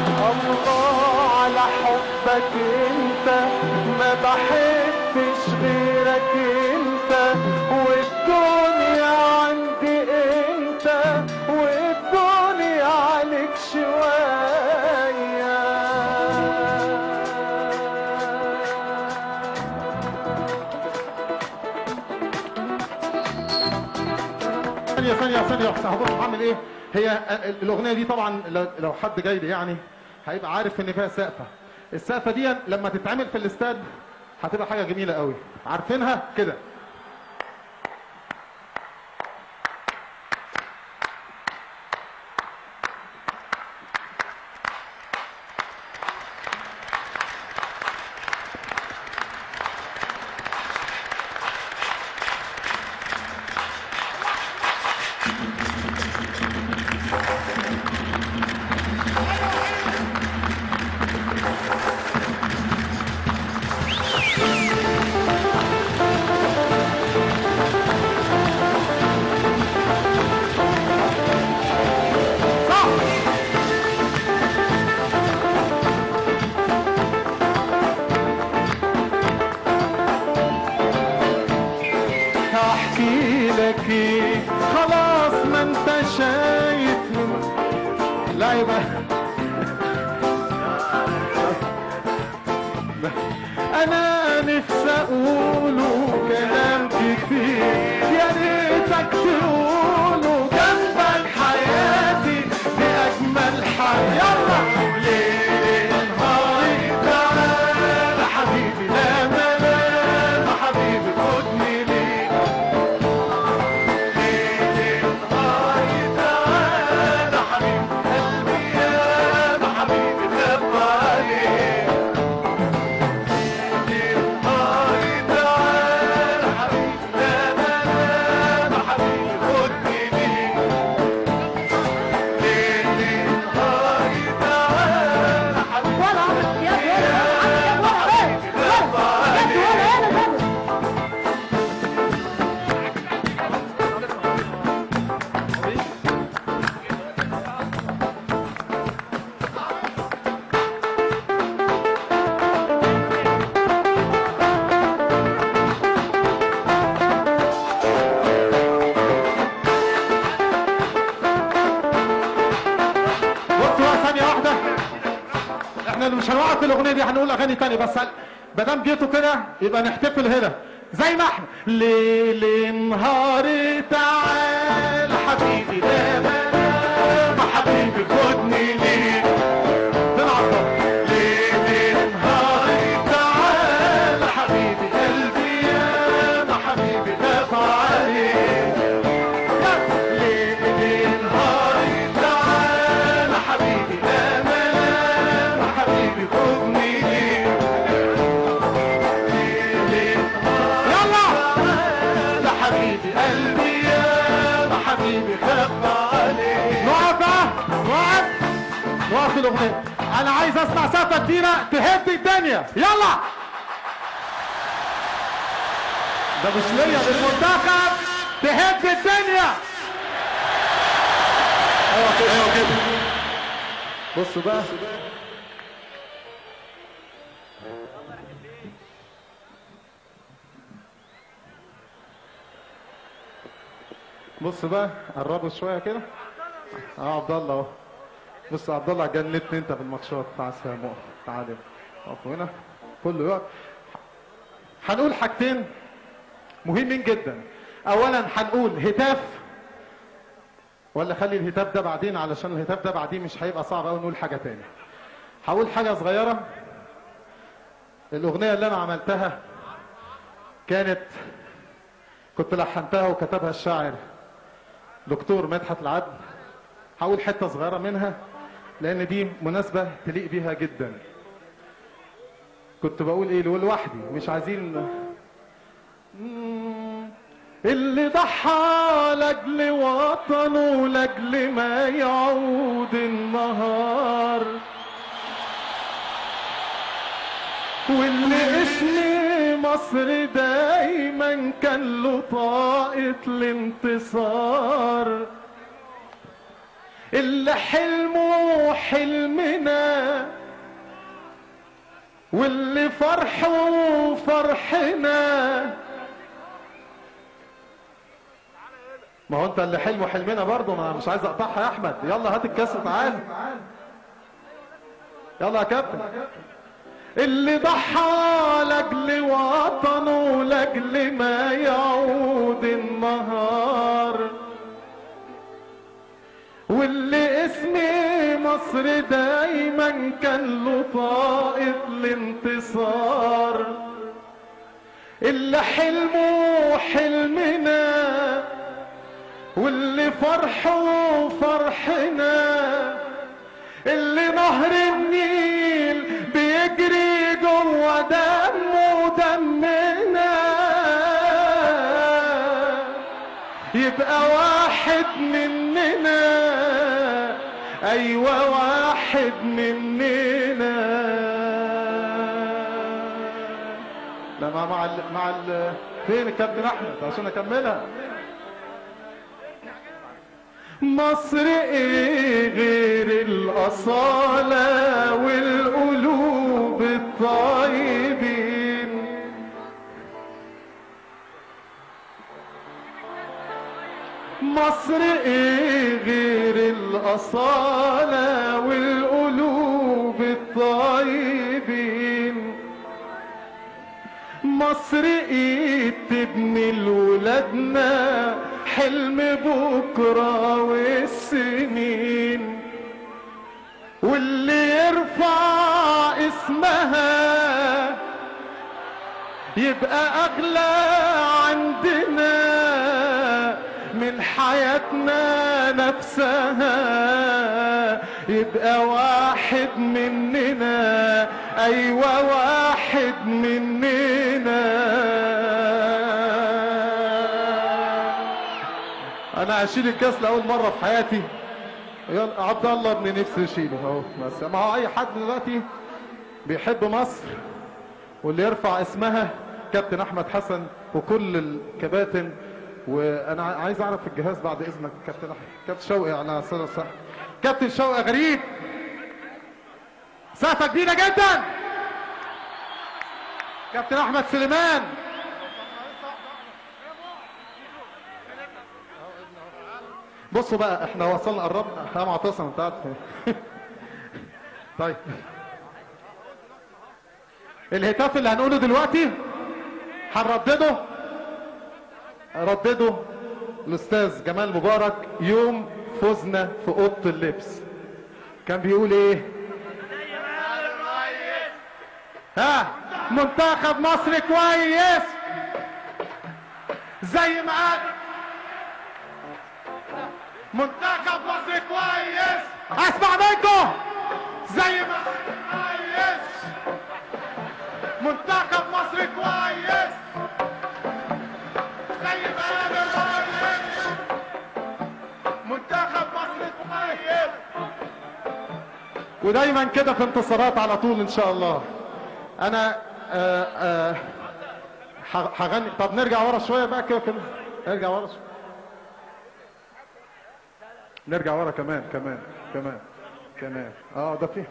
الله على حبك انت، ما بحبش غيرك انت، والدنيا عندي انت، والدنيا عليك شوية. ثانية هبص هعمل ايه؟ هي الاغنية دي طبعا لو حد جاي لي يعني هيبقى عارف ان فيها سقفة. السقفة دي لما تتعمل في الاستاد هتبقى حاجة جميلة قوي، عارفينها كده. خلاص ما انت شايف لا يبقى انا نفسي اقوله كلام كتير، يا ريتك تقوله جنبك حياتي باجمل حياه. يلا ليل نهاري تعالى حبيبي، لا ملام حبيبي خدني ليك. مش هنوقف الاغنيه دي، هنقول اغاني تانية، بس ما دام جيتوا كده يبقى نحتفل هنا زي ما احنا. ليل نهاري تعال حبيبي، لا ملام حبيبي خدني ليك. تنعطل ليل نهاري تعال حبيبي، قلبي يا ما حبيبي خاف عليك. ليل نهاري تعال حبيبي، لا ملام حبيبي خدني ليك. حبيبي قلبي يا ما حبيبي خاف عليك. نقف نقف الاغنيه. انا عايز اسمع سقفه كبيره تهد الدنيا. يلا ده مش ليا، للمنتخب تهد الدنيا. ايوه كده ايوه كده. بصوا بقى قربوا شويه كده. عبد الله اهو. بص عبد الله جنتني انت في الماتشات. تعال يا تعالى اقف هنا كله يقف. هنقول حاجتين مهمين جدا. اولا هنقول هتاف، ولا خلي الهتاف ده بعدين علشان الهتاف ده بعدين مش هيبقى صعب قوي نقول حاجه تاني. هقول حاجه صغيره. الاغنيه اللي انا عملتها كنت لحنتها وكتبها الشاعر دكتور مدحت العدل. هقول حته صغيره منها لان دي مناسبه تليق بيها جدا. كنت بقول ايه لوحدي، مش عايزين. اللي ضحى لاجل وطنه لاجل ما يعود النهار، واللي اسم مصر دايما كان له طاقة الانتصار، اللي حلمه حلمنا واللي فرحه فرحنا. ما هو انت اللي حلمه حلمنا برضه، ما مش عايز اقطعها يا احمد. يلا هات الكاس تعال. يلا يا كابتن. اللي ضحى لاجل وطنه لاجل ما يعود النهار، واللي اسم مصر دايما كان له طاقة الانتصار، اللي حلمه حلمنا واللي فرحه فرحنا، اللي نهر النيل بيجري جوه دمه دمنا، يبقى واحد مننا، ايوه واحد مننا. لا فين الكابتن احمد عشان اكملها؟ مصر ايه غير الاصالة والقلوب الطيبين، مصر ايه غير الاصالة والقلوب الطيبين، مصر ايه تبني لولادنا حلم بكرة والسنين، واللي يرفع اسمها يبقى اغلى عندنا من حياتنا نفسها، يبقى واحد مننا، ايوه واحد مننا. انا هشيل الكاس لاول مره في حياتي. يلا عبد الله ابن نفسي يشيله اهو. بس ما هو اي حد دلوقتي بيحب مصر واللي يرفع اسمها كابتن احمد حسن وكل الكباتن. وانا عايز اعرف الجهاز بعد اذنك كابتن احمد. كابتن شوقي على صدر صح. كابتن شوقي غريب سقفه كبيره جدا. كابتن احمد سليمان. بصوا بقى احنا وصلنا قربنا. احنا معتصم انت عارف. طيب الهتاف اللي هنقوله دلوقتي هنردده الاستاذ جمال مبارك يوم فوزنا في اوضه اللبس. كان بيقول ايه؟ ها منتخب مصر كويس زي ما قال. منتخب مصر كويس. اسمع منكم زي ما كويس. منتخب مصر كويس زي ما قال الرئيس. منتخب مصر كويس. ودايما كده في انتصارات على طول ان شاء الله. انا هغني. طب نرجع ورا شويه بقى كده. نرجع ورا شويه. نرجع ورا كمان. ده فيه